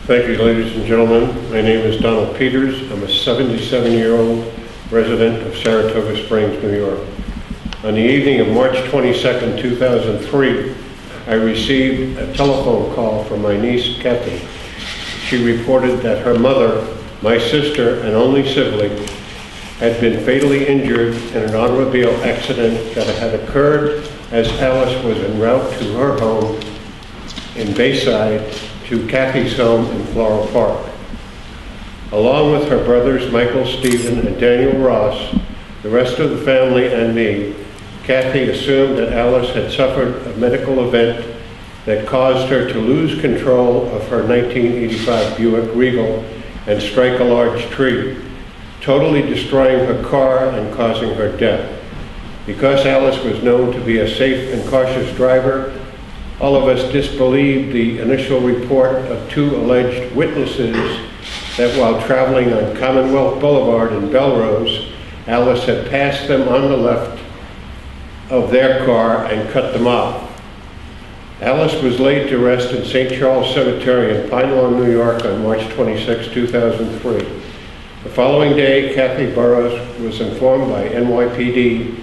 Thank you, ladies and gentlemen. My name is Donald Peters. I'm a 77-year-old resident of Saratoga Springs, New York. On the evening of March 22nd, 2003, I received a telephone call from my niece, Kathy. She reported that her mother, my sister and only sibling, had been fatally injured in an automobile accident that had occurred as Alice was en route to her home in Bayside to Kathy's home in Floral Park. Along with her brothers Michael, Stephen, and Daniel Ross, the rest of the family and me, Kathy assumed that Alice had suffered a medical event that caused her to lose control of her 1985 Buick Regal and strike a large tree, totally destroying her car and causing her death. Because Alice was known to be a safe and cautious driver, all of us disbelieved the initial report of two alleged witnesses that while traveling on Commonwealth Boulevard in Belrose, Alice had passed them on the left of their car and cut them off. Alice was laid to rest in St. Charles Cemetery in Pine Lawn, New York on March 26, 2003. The following day, Kathy Burroughs was informed by NYPD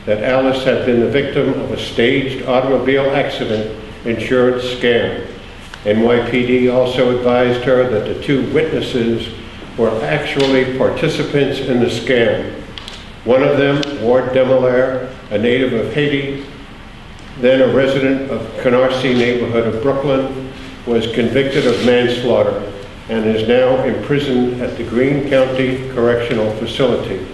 that Alice had been the victim of a staged automobile accident insurance scam. NYPD also advised her that the two witnesses were actually participants in the scam. One of them, Ward Demolaire, a native of Haiti, then a resident of Canarsie neighborhood of Brooklyn, was convicted of manslaughter and is now imprisoned at the Greene County Correctional Facility.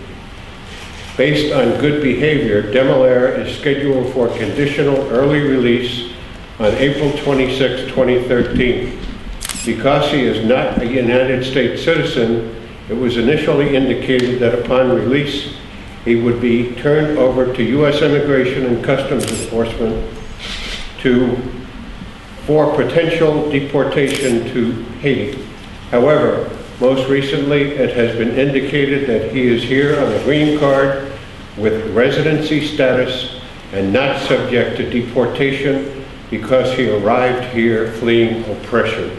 Based on good behavior, Demolaire is scheduled for conditional early release on April 26, 2013. Because he is not a United States citizen, it was initially indicated that upon release, he would be turned over to U.S. Immigration and Customs Enforcement for potential deportation to Haiti. However, most recently, it has been indicated that he is here on a green card with residency status and not subject to deportation because he arrived here fleeing oppression.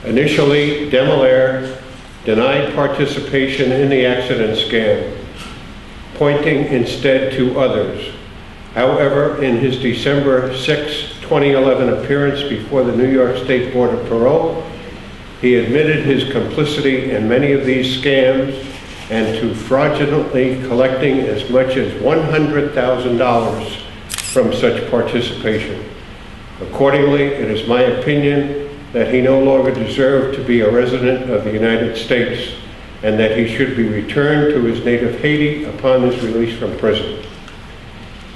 Initially, Demolaire denied participation in the accident scam, pointing instead to others. However, in his December 6, 2011 appearance before the New York State Board of Parole, he admitted his complicity in many of these scams and to fraudulently collecting as much as $100,000 from such participation. Accordingly, it is my opinion that he no longer deserved to be a resident of the United States and that he should be returned to his native Haiti upon his release from prison.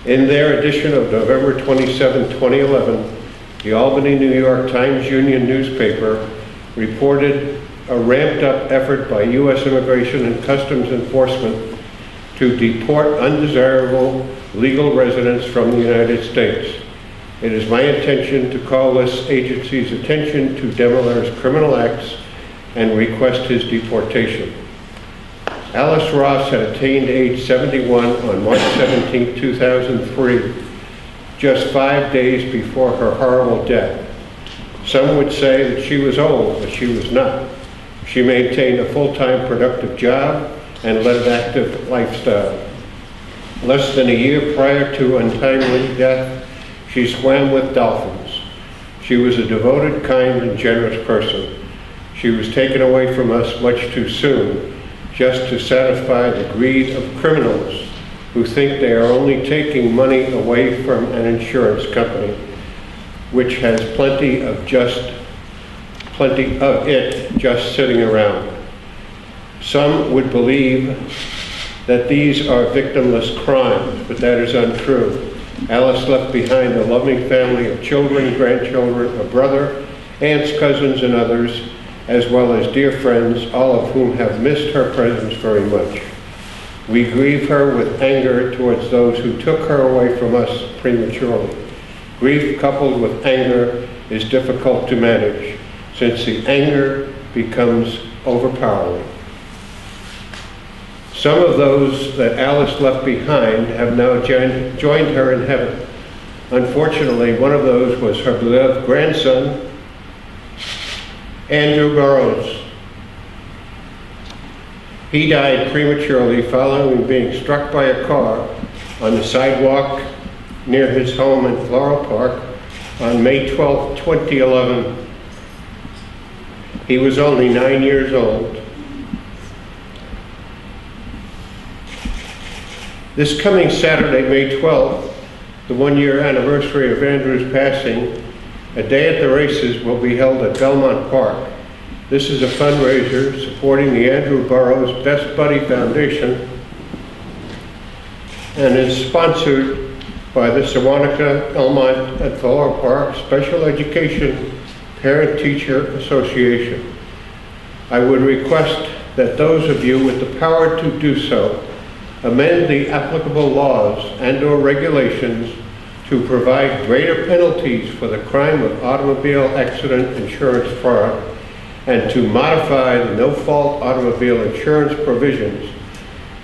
In their edition of November 27, 2011, the Albany, New York Times-Union newspaper reported a ramped-up effort by U.S. Immigration and Customs Enforcement to deport undesirable legal residents from the United States. It is my intention to call this agency's attention to Demolar's criminal acts and request his deportation. Alice Ross had attained age 71 on March 17, 2003, just 5 days before her horrible death. Some would say that she was old, but she was not. She maintained a full-time productive job and led an active lifestyle. Less than a year prior to untimely death, she swam with dolphins. She was a devoted, kind, and generous person. She was taken away from us much too soon, just to satisfy the greed of criminals who think they are only taking money away from an insurance company, which has plenty of it just sitting around. Some would believe that these are victimless crimes, but that is untrue. Alice left behind a loving family of children, grandchildren, a brother, aunts, cousins, and others, as well as dear friends, all of whom have missed her presence very much. We grieve her with anger towards those who took her away from us prematurely. Grief coupled with anger is difficult to manage, since the anger becomes overpowering. Some of those that Alice left behind have now joined her in heaven. Unfortunately, one of those was her beloved grandson, Andrew Burrows. He died prematurely following being struck by a car on the sidewalk near his home in Floral Park on May 12, 2011. He was only 9 years old. This coming Saturday, May 12th, the one-year anniversary of Andrew's passing, a day at the races will be held at Belmont Park. This is a fundraiser supporting the Andrew Burrows Best Buddy Foundation and is sponsored by the Sewanaka, Elmont, and Floral Park Special Education Parent-Teacher Association. I would request that those of you with the power to do so amend the applicable laws and/or regulations to provide greater penalties for the crime of automobile accident insurance fraud and to modify the no-fault automobile insurance provisions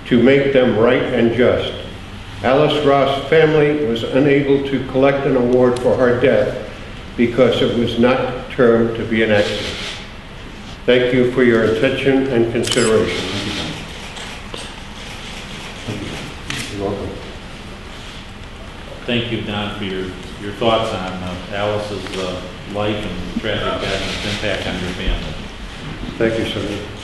to make them right and just. Alice Ross' family was unable to collect an award for her death because it was not termed to be an accident. Thank you for your attention and consideration. You're welcome. Thank you, Don, for your thoughts on Alice's life and tragic death and its impact on your family. Thank you, sir.